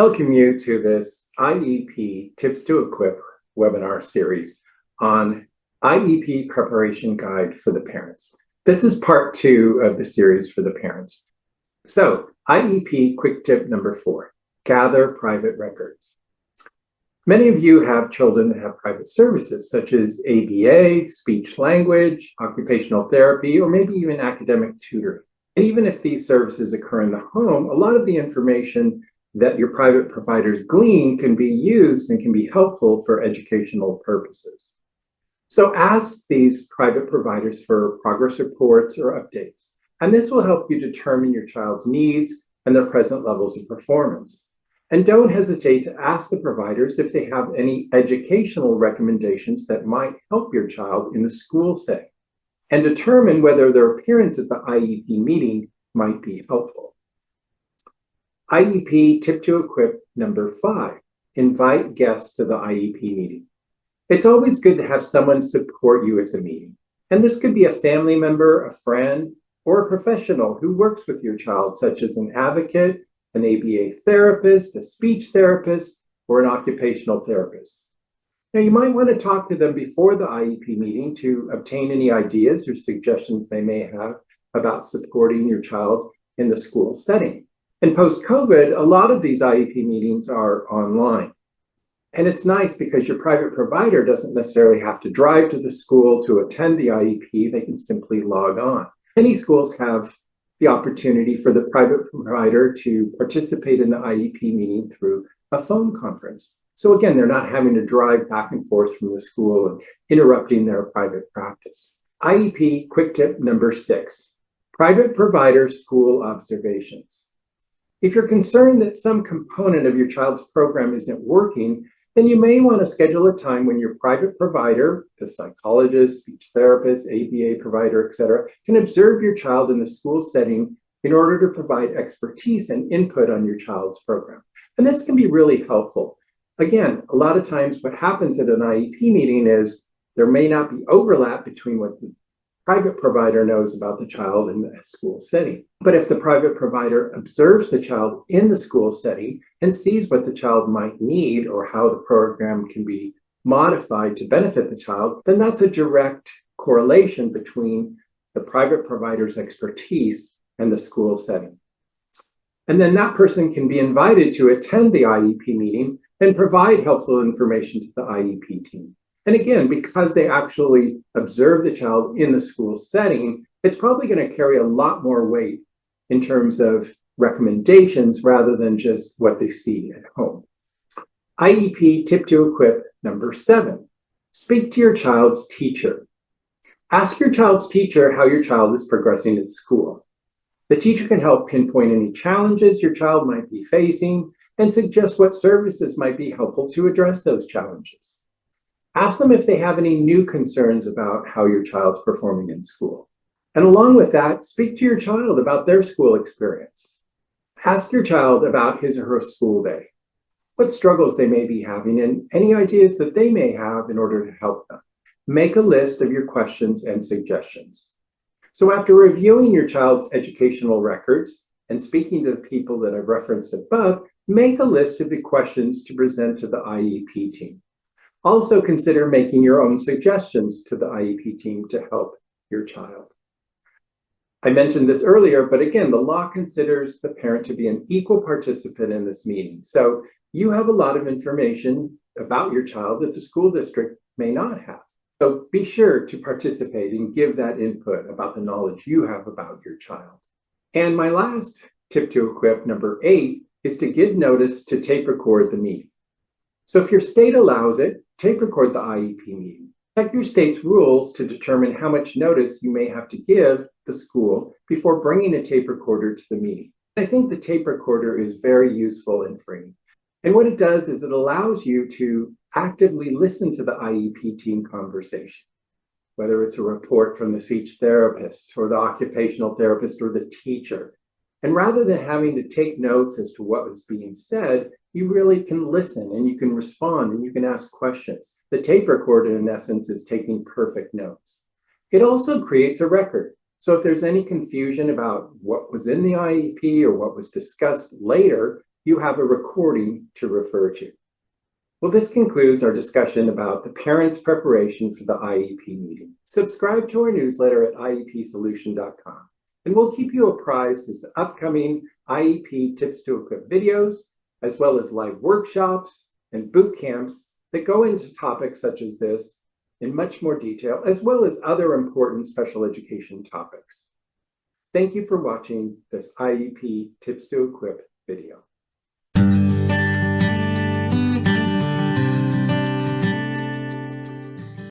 welcome you to this IEP Tips to Equip webinar series on IEP Preparation Guide for the Parents. This is part 2 of the series for the parents. So, IEP quick tip number 4, gather private records. Many of you have children that have private services such as ABA, speech language, occupational therapy, or maybe even academic tutoring. And even if these services occur in the home, a lot of the information that your private providers glean can be used and can be helpful for educational purposes. So ask these private providers for progress reports or updates, and this will help you determine your child's needs and their present levels of performance. And don't hesitate to ask the providers if they have any educational recommendations that might help your child in the school setting, and determine whether their appearance at the IEP meeting might be helpful. IEP Tip to Equip number 5, invite guests to the IEP meeting. It's always good to have someone support you at the meeting. And this could be a family member, a friend, or a professional who works with your child, such as an advocate, an ABA therapist, a speech therapist, or an occupational therapist. Now, you might want to talk to them before the IEP meeting to obtain any ideas or suggestions they may have about supporting your child in the school setting. And post-COVID, a lot of these IEP meetings are online. And it's nice because your private provider doesn't necessarily have to drive to the school to attend the IEP. They can simply log on. Many schools have the opportunity for the private provider to participate in the IEP meeting through a phone conference. So again, they're not having to drive back and forth from the school and interrupting their private practice. IEP quick tip number 6, private provider school observations. If you're concerned that some component of your child's program isn't working, then you may want to schedule a time when your private provider, the psychologist, speech therapist, ABA provider, etc., can observe your child in the school setting in order to provide expertise and input on your child's program. And this can be really helpful. Again, a lot of times what happens at an IEP meeting is there may not be overlap between what the private provider knows about the child in the school setting. But if the private provider observes the child in the school setting and sees what the child might need or how the program can be modified to benefit the child, then that's a direct correlation between the private provider's expertise and the school setting. And then that person can be invited to attend the IEP meeting and provide helpful information to the IEP team. And again, because they actually observe the child in the school setting, it's probably going to carry a lot more weight in terms of recommendations rather than just what they see at home. IEP Tip to Equip number 7, speak to your child's teacher. Ask your child's teacher how your child is progressing at school. The teacher can help pinpoint any challenges your child might be facing and suggest what services might be helpful to address those challenges. Ask them if they have any new concerns about how your child's performing in school. And along with that, speak to your child about their school experience. Ask your child about his or her school day, what struggles they may be having, and any ideas that they may have in order to help them. Make a list of your questions and suggestions. So after reviewing your child's educational records and speaking to the people that I've referenced above, make a list of the questions to present to the IEP team. Also consider making your own suggestions to the IEP team to help your child. I mentioned this earlier, but again, the law considers the parent to be an equal participant in this meeting. So you have a lot of information about your child that the school district may not have. So be sure to participate and give that input about the knowledge you have about your child. And my last tip to equip, number 8, is to give notice to tape record the meeting. So if your state allows it, tape record the IEP meeting. Check your state's rules to determine how much notice you may have to give the school before bringing a tape recorder to the meeting. I think the tape recorder is very useful and free. And what it does is it allows you to actively listen to the IEP team conversation, whether it's a report from the speech therapist or the occupational therapist or the teacher. And rather than having to take notes as to what was being said, you really can listen and you can respond and you can ask questions. The tape recorder, in essence, is taking perfect notes. It also creates a record. So if there's any confusion about what was in the IEP or what was discussed later, you have a recording to refer to. Well, this concludes our discussion about the parents' preparation for the IEP meeting. Subscribe to our newsletter at iepsolution.com, and we'll keep you apprised of the upcoming IEP Tips to Equip videos, as well as live workshops and boot camps that go into topics such as this in much more detail, as well as other important special education topics. Thank you for watching this IEP Tips to Equip video.